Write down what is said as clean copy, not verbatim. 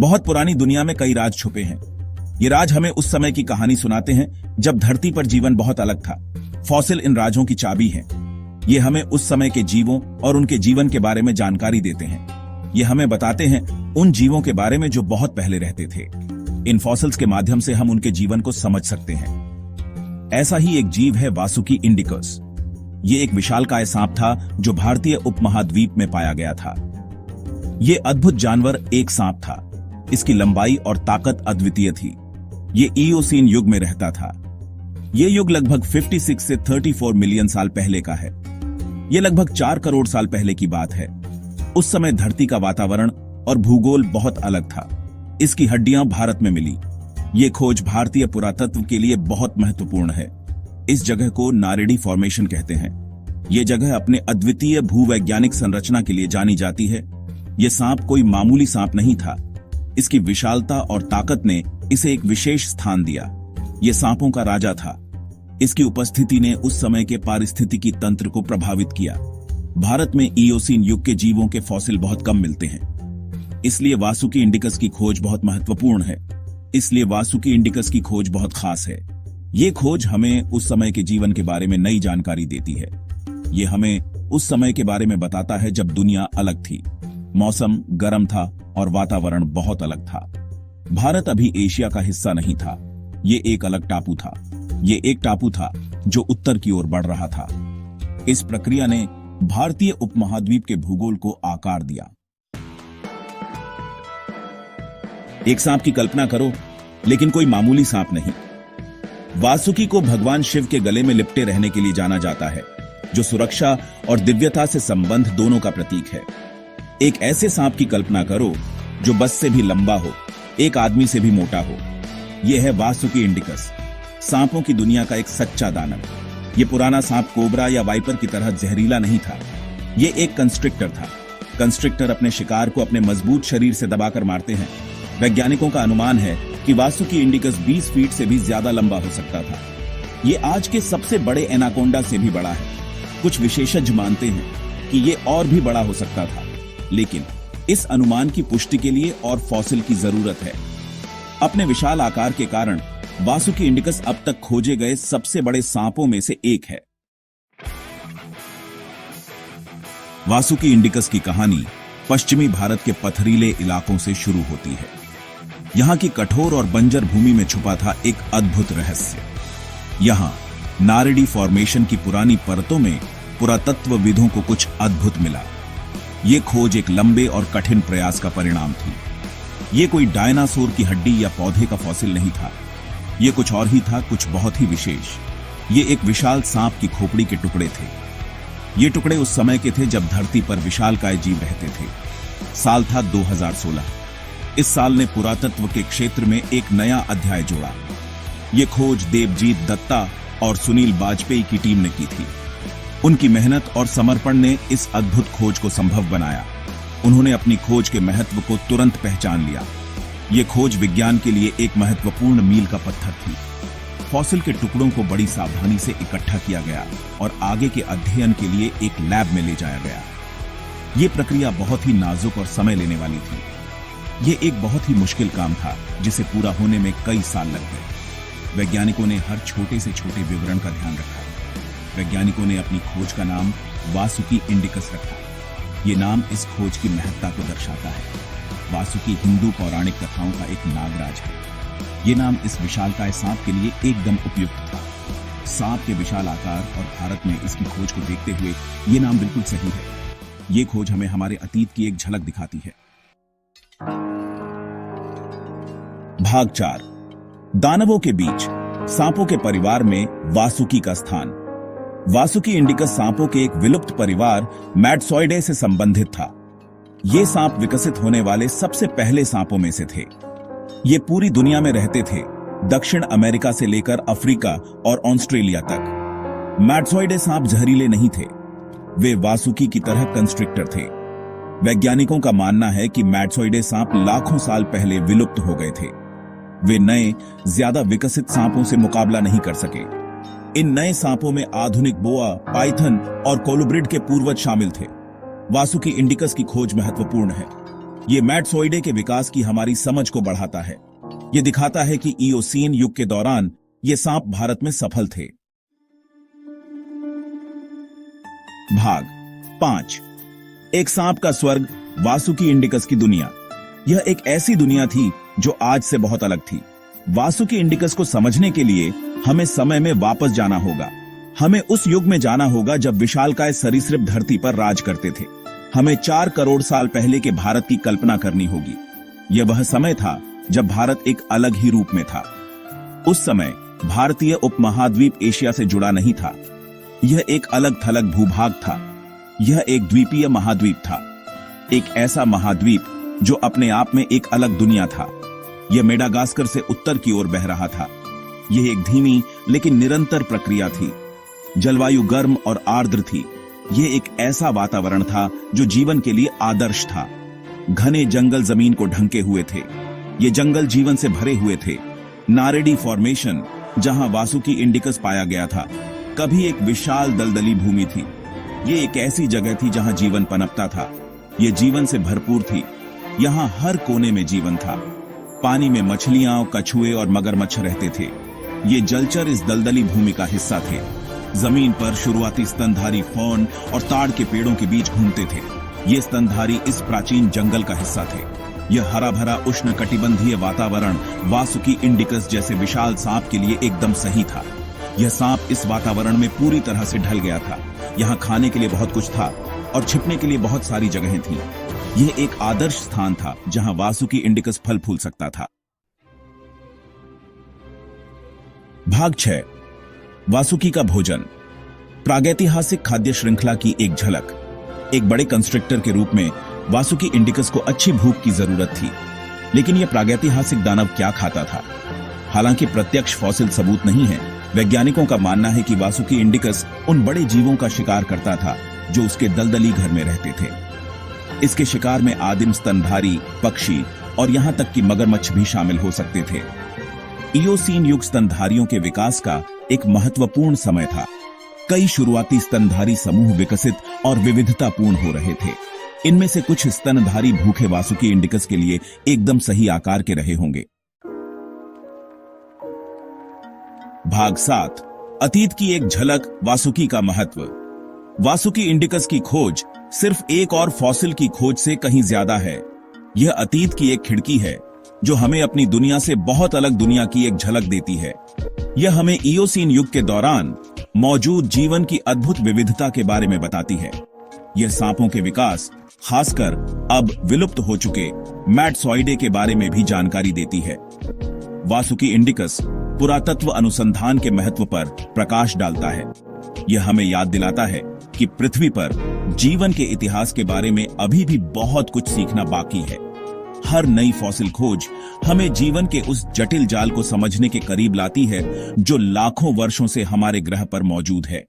बहुत पुरानी दुनिया में कई राज छुपे हैं। ये राज हमें उस समय की कहानी सुनाते हैं जब धरती पर जीवन बहुत अलग था। फॉसिल इन राजों की चाबी है। ये हमें उस समय के जीवों और उनके जीवन के बारे में जानकारी देते हैं। ये हमें बताते हैं उन जीवों के बारे में जो बहुत पहले रहते थे। इन फॉसिल्स के माध्यम से हम उनके जीवन को समझ सकते हैं। ऐसा ही एक जीव है वासुकी इंडिकस। ये एक विशालकाय सांप था जो भारतीय उपमहाद्वीप में पाया गया था। ये अद्भुत जानवर एक सांप था। इसकी लंबाई और ताकत अद्वितीय थी। ये इयोसीन युग में रहता था। ये युग लगभग 56 से 34 मिलियन साल पहले का है। ये लगभग 4 करोड़ साल पहले की बात है। उस समय धरती का वातावरण और भूगोल बहुत अलग था। इसकी हड्डियां भारत में मिली। ये खोज भारतीय पुरातत्व के लिए बहुत महत्वपूर्ण है। इस जगह को नारेडी फॉर्मेशन कहते हैं। ये जगह अपने अद्वितीय भूवैज्ञानिक संरचना के लिए जानी जाती है। ये सांप कोई मामूली सांप नहीं था। इसकी विशालता और ताकत ने इसे एक विशेष स्थान दिया। ये सांपों का राजा था। इसकी उपस्थिति ने उस समय के पारिस्थितिकी तंत्र को प्रभावित किया। भारत में इयोसीन युग के जीवों के फॉसिल बहुत कम मिलते हैं। इसलिए वासुकी इंडिकस की खोज बहुत महत्वपूर्ण है। इसलिए वासुकी इंडिकस की खोज बहुत खास है। ये खोज हमें उस समय के जीवन के बारे में नई जानकारी देती है। ये हमें उस समय के बारे में बताता है जब दुनिया अलग थी, मौसम गर्म था और वातावरण बहुत अलग था। भारत अभी एशिया का हिस्सा नहीं था। ये एक अलग टापू था। ये एक टापू था जो उत्तर की ओर बढ़ रहा था। इस प्रक्रिया ने भारतीय उपमहाद्वीप के भूगोल को आकार दिया। एक सांप की कल्पना करो, लेकिन कोई मामूली सांप नहीं। वासुकी को भगवान शिव के गले में लिपटे रहने के लिए जाना जाता है, जो सुरक्षा और दिव्यता से संबंध दोनों का प्रतीक है। एक ऐसे सांप की कल्पना करो जो बस से भी लंबा हो, एक आदमी से भी मोटा हो। यह है वासुकी इंडिकस, सांपों की दुनिया का एक सच्चा दानव। यह पुराना सांप कोबरा या वाइपर की तरह जहरीला नहीं था। यह एक कंस्ट्रिक्टर था। कंस्ट्रिक्टर अपने शिकार को अपने मजबूत शरीर से दबाकर मारते हैं। वैज्ञानिकों का अनुमान है कि वासुकी इंडिकस 20 फीट से भी ज्यादा लंबा हो सकता था। यह आज के सबसे बड़े एनाकोंडा से भी बड़ा है। कुछ विशेषज्ञ मानते हैं कि यह और भी बड़ा हो सकता था, लेकिन इस अनुमान की पुष्टि के लिए और फॉसिल की जरूरत है। अपने विशाल आकार के कारण वासुकी इंडिकस अब तक खोजे गए सबसे बड़े सांपों में से एक है। वासुकी इंडिकस की कहानी पश्चिमी भारत के पथरीले इलाकों से शुरू होती है। यहां की कठोर और बंजर भूमि में छुपा था एक अद्भुत रहस्य। यहां नारेडी फॉर्मेशन की पुरानी परतों में पुरातत्वविदों को कुछ अद्भुत मिला। ये खोज एक लंबे और कठिन प्रयास का परिणाम थी। ये कोई डायनासोर की हड्डी या पौधे का फॉसिल नहीं था। ये कुछ और ही था, कुछ बहुत ही विशेष। ये एक विशाल सांप की खोपड़ी के टुकड़े थे। ये टुकड़े उस समय के थे जब धरती पर विशालकाय जीव रहते थे। साल था 2016। इस साल ने पुरातत्व के क्षेत्र में एक नया अध्याय जोड़ा। ये खोज देवजीत दत्ता और सुनील वाजपेयी की टीम ने की थी। उनकी मेहनत और समर्पण ने इस अद्भुत खोज को संभव बनाया। उन्होंने अपनी खोज के महत्व को तुरंत पहचान लिया। ये खोज विज्ञान के लिए एक महत्वपूर्ण मील का पत्थर थी। फॉसिल के टुकड़ों को बड़ी सावधानी से इकट्ठा किया गया और आगे के अध्ययन के लिए एक लैब में ले जाया गया। ये प्रक्रिया बहुत ही नाजुक और समय लेने वाली थी। ये एक बहुत ही मुश्किल काम था जिसे पूरा होने में कई साल लग गए। वैज्ञानिकों ने हर छोटे से छोटे विवरण का ध्यान रखा। वैज्ञानिकों ने अपनी खोज का नाम वासुकी इंडिकस रखा। ये नाम इस खोज की महत्ता को दर्शाता है। वासुकी हिंदू पौराणिक कथाओं का एक नागराज है। ये नाम इस विशालकाय सांप के लिए एकदम उपयुक्त था। सांप के विशाल आकार और भारत में इसकी खोज को देखते हुए ये नाम बिल्कुल सही है। ये खोज हमें हमारे अतीत की एक झलक दिखाती है। भाग 4, दानवों के बीच सांपों के परिवार में वासुकी का स्थान। वासुकी इंडिकस सांपों के एक विलुप्त परिवार मैडसॉइडे से संबंधित था। ये सांप विकसित होने वाले सबसे पहले सांपों में से थे। ये पूरी दुनिया में रहते थे, दक्षिण अमेरिका से लेकर अफ्रीका और ऑस्ट्रेलिया तक। मैडसॉइडे सांप जहरीले नहीं थे। वे वासुकी की तरह कंस्ट्रिक्टर थे। वैज्ञानिकों का मानना है कि मैडसॉइडे सांप लाखों साल पहले विलुप्त हो गए थे। वे नए, ज्यादा विकसित सांपों से मुकाबला नहीं कर सके। इन नए सांपों में आधुनिक बोआ, पाइथन और कोलुब्रिड के पूर्वज शामिल थे। वासुकी इंडिकस की खोज महत्वपूर्ण है। ये मैटसोइडे के विकास की हमारी समझ को बढ़ाता है। ये दिखाता है कि इयोसीन युग के दौरान ये सांप भारत में सफल थे। भाग 5। एक सांप का स्वर्ग, वासुकी इंडिकस की दुनिया। यह एक ऐसी दुनिया थी जो आज से बहुत अलग थी। वासुकी इंडिकस को समझने के लिए हमें समय में वापस जाना होगा। हमें उस युग में जाना होगा जब विशालकाय सरीसृप धरती पर राज करते थे। हमें 4 करोड़ साल पहले के भारत की कल्पना करनी होगी। यह वह समय था जब भारत एक अलग ही रूप में था। उस समय भारतीय उपमहाद्वीप एशिया से जुड़ा नहीं था। यह एक अलग थलग भूभाग था। यह एक द्वीपीय महाद्वीप था, एक ऐसा महाद्वीप जो अपने आप में एक अलग दुनिया था। यह मेडागास्कर से उत्तर की ओर बह रहा था। यह एक धीमी लेकिन निरंतर प्रक्रिया थी। जलवायु गर्म और आर्द्र थी। यह एक ऐसा वातावरण था जो जीवन के लिए आदर्श था। घने जंगल जमीन को ढंके हुए थे। ये जंगल जीवन से भरे हुए थे। नारेडी फॉर्मेशन, जहां वासुकी इंडिकस पाया गया था, कभी एक विशाल दलदली भूमि थी। ये एक ऐसी जगह थी जहां जीवन पनपता था। ये जीवन से भरपूर थी। यहां हर कोने में जीवन था। पानी में मछलियां, कछुए और मगरमच्छ रहते थे। ये जलचर इस दलदली भूमि का हिस्सा थे। जमीन पर शुरुआती स्तनधारी फौन और ताड़ के पेड़ों के बीच घूमते थे। ये स्तनधारी इस प्राचीन जंगल का हिस्सा थे। यह हरा भरा उष्ण कटिबंधीय वातावरण वासुकी इंडिकस जैसे विशाल सांप के लिए एकदम सही था। यह सांप इस वातावरण में पूरी तरह से ढल गया था। यहाँ खाने के लिए बहुत कुछ था और छिपने के लिए बहुत सारी जगहें थीं। यह एक आदर्श स्थान था जहां वासुकी इंडिकस फल फूल सकता था। भाग 6। वासुकी का भोजन। प्रागैतिहासिक खाद्य श्रृंखला की एक झलक। एक बड़े कंस्ट्रक्टर के रूप में वासुकी इंडिकस को अच्छी भूख की जरूरत थी। लेकिन यह प्रागैतिहासिक दानव क्या खाता था? हालांकि प्रत्यक्ष फॉसिल सबूत नहीं है, वैज्ञानिकों का मानना है कि वासुकी इंडिकस उन बड़े जीवों का शिकार करता था जो उसके दलदली घर में रहते थे। इसके शिकार में आदिम स्तनधारी, पक्षी और यहां तक कि मगरमच्छ भी शामिल हो सकते थे। इयोसीन युग स्तनधारियों के विकास का एक महत्वपूर्ण समय था। कई शुरुआती स्तनधारी समूह विकसित और विविधतापूर्ण हो रहे थे। इनमें से कुछ स्तनधारी भूखे वासुकी इंडिकस के लिए एकदम सही आकार के रहे होंगे। भाग 7। अतीत की एक झलक, वासुकी का महत्व। वासुकी इंडिकस की खोज सिर्फ एक और फॉसिल की खोज से कहीं ज्यादा है। यह अतीत की एक खिड़की है जो हमें अपनी दुनिया से बहुत अलग दुनिया की एक झलक देती है। यह हमें इयोसीन युग के दौरान मौजूद जीवन की अद्भुत विविधता के बारे में बताती है। यह सांपों के विकास, खासकर अब विलुप्त हो चुके मैटसोइडे के बारे में भी जानकारी देती है। वासुकी इंडिकस पुरातत्व अनुसंधान के महत्व पर प्रकाश डालता है। यह हमें याद दिलाता है कि पृथ्वी पर जीवन के इतिहास के बारे में अभी भी बहुत कुछ सीखना बाकी है। हर नई फॉसिल खोज हमें जीवन के उस जटिल जाल को समझने के करीब लाती है जो लाखों वर्षों से हमारे ग्रह पर मौजूद है।